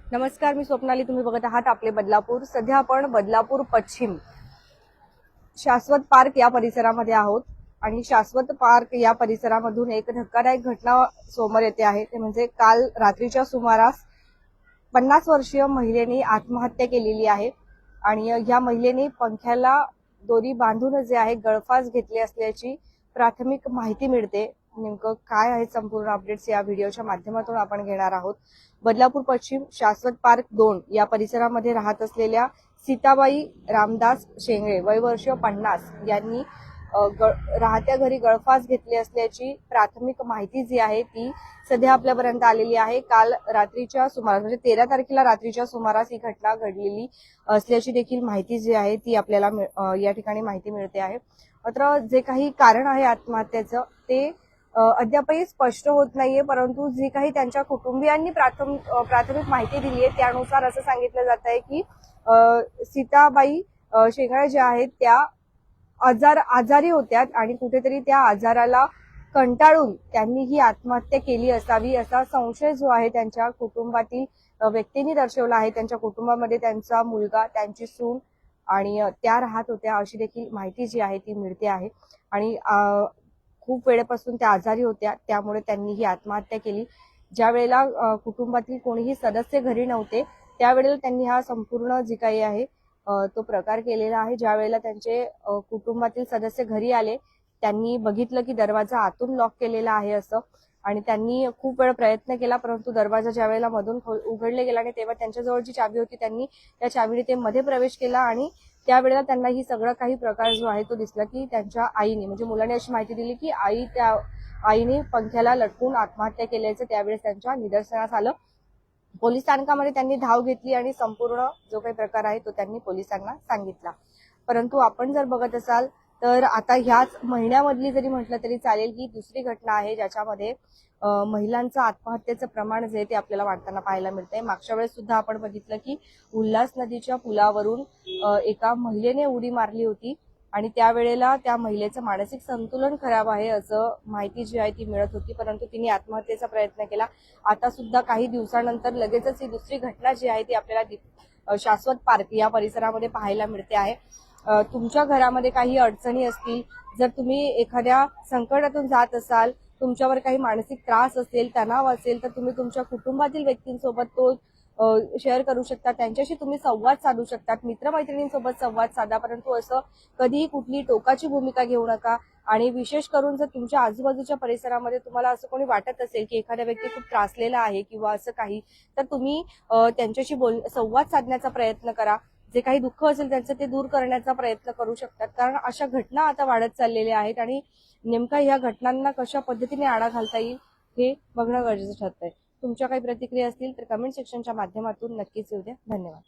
नमस्कार, मी स्वप्नाली. तुम्ही बघत आहात आपले बदलापूर. सध्या आपण बदलापूर पश्चिम शाश्वत पार्क या परिसरामध्ये आहोत आणि शाश्वत पार्क या परिसरामधून एक धक्कादायक घटना समोर येते आहे. ते म्हणजे काल रात्रीच्या सुमारास 50 वर्षीय महिलेने आत्महत्या केलेली आहे आणि या महिलेने पंख्याला दोरी बांधून जे आहे गळफास घेतली असल्याची प्राथमिक माहिती मिळते. नेमकं काय आहे संपूर्ण अपडेट्स या व्हिडिओच्या माध्यमातून आपण घेणार आहोत. बदलापूर पश्चिम शाश्वत पार्क 2 या परिसरामध्ये राहत असलेल्या सीताबाई रामदास शेंगळे वय वर्ष 50 यांनी राहत्या घरी गळफास घेतली असल्याची प्राथमिक माहिती जी आहे ती सध्या आपल्यापर्यंत आलेली आहे. काल रात्रीच्या सुमारास म्हणजे 13 तारखेला रात्रीच्या सुमारास ही घटना घडलेली असल्याची देखील माहिती जी आहे ती आपल्याला या ठिकाणी माहिती मिळते आहे. मात्र जे काही कारण आहे आत्महत्येचं ते अद्यापही स्पष्ट होत नाहीये, परंतु जी काही त्यांच्या कुटुंबियांनी प्राथमिक माहिती दिली आहे त्यानुसार असं सांगितलं जात आहे की सीताबाई शेंगळे ज्या आहेत त्या आजारी होत्या आणि कुठेतरी त्या आजाराला कंटाळून त्यांनी ही आत्महत्या केली असावी असा संशय जो आहे त्यांच्या कुटुंबातील व्यक्तींनी दर्शवला आहे. त्यांच्या कुटुंबामध्ये त्यांचा मुलगा, त्यांची सून आणि त्या राहत होत्या अशी देखील माहिती जी आहे ती मिळते आहे. आणि खूप वेळेपासून त्या आजारी होत्या, त्यामुळे त्यांनी ही आत्महत्या केली. ज्या वेळेला कुटुंबातील कोणीही सदस्य घरी नव्हते त्यावेळेला त्यांनी हा संपूर्ण जी काही आहे तो प्रकार केलेला आहे. ज्या वेळेला त्यांचे कुटुंबातील सदस्य घरी आले त्यांनी बघितलं की दरवाजा आतून लॉक केलेला आहे असं, आणि त्यांनी खूप वेळ प्रयत्न केला परंतु दरवाजा ज्या वेळेला मधून उघडले गेला आणि तेव्हा त्यांच्याजवळ जी चावी होती त्यांनी त्या चावीने ते मध्ये प्रवेश केला आणि त्यावेळेला त्यांना ही सगळं काही प्रकार जो आहे तो दिसला की त्यांच्या आईने म्हणजे मुलाने अशी माहिती दिली की आईने पंख्याला लटकून आत्महत्या केल्याचं त्यावेळेस त्यांच्या निदर्शनास आलं. पोलीस स्थानकामध्ये त्यांनी धाव घेतली आणि संपूर्ण जो काही प्रकार आहे तो त्यांनी पोलिसांना सांगितला. परंतु आपण जर बघत असाल तर आता ह्याच महिन्यामधली जरी म्हटलं तरी चालेल ही दुसरी घटना आहे ज्याच्यामध्ये महिलांचं आत्महत्येचं प्रमाण जे ते आपल्याला वाढताना पाहायला मिळतंय. मागच्या वेळेस सुद्धा आपण बघितलं की उल्हास नदीच्या पुलावरून एका महिलेने उडी मारली होती आणि त्यावेळेला त्या महिलेचं मानसिक संतुलन खराब आहे असं माहिती जी आहे ती मिळत होती, परंतु तिने आत्महत्येचा प्रयत्न केला. आता सुद्धा काही दिवसानंतर लगेचच ही दुसरी घटना जी आहे ती आपल्याला शाश्वत पार्क या परिसरामध्ये पाहायला मिळते आहे. तुमच्या घरामध्ये काही अडचणी असतील, जर तुम्ही एखाद्या संकटातून जात असाल, तुमच्यावर काही मानसिक त्रास असेल, तणाव असेल, तर तुम्ही तुमच्या कुटुंबातील व्यक्तींसोबत तो शेअर करू शकता, त्यांच्याशी तुम्ही संवाद साधू शकता, मित्रमैत्रिणींसोबत संवाद साधा, परंतु असं कधीही कुठली टोकाची भूमिका घेऊ नका. आणि विशेष करून जर तुमच्या आजूबाजूच्या परिसरामध्ये तुम्हाला असं कोणी वाटत असेल की एखादा व्यक्ती खूप त्रासलेला आहे किंवा असं काही, तर तुम्ही त्यांच्याशी संवाद साधण्याचा प्रयत्न करा. जे काही दुःख असेल त्यांचं ते दूर करण्याचा प्रयत्न करू शकतात, कारण अशा घटना आता वाढत चाललेल्या आहेत आणि नेमका ह्या घटनांना कशा पद्धतीने आळा घालता येईल हे बघणं गरजेचं ठरतंय. तुमच्या काही प्रतिक्रिया असतील तर कमेंट सेक्शनच्या माध्यमातून नक्कीच येऊ द्या. धन्यवाद.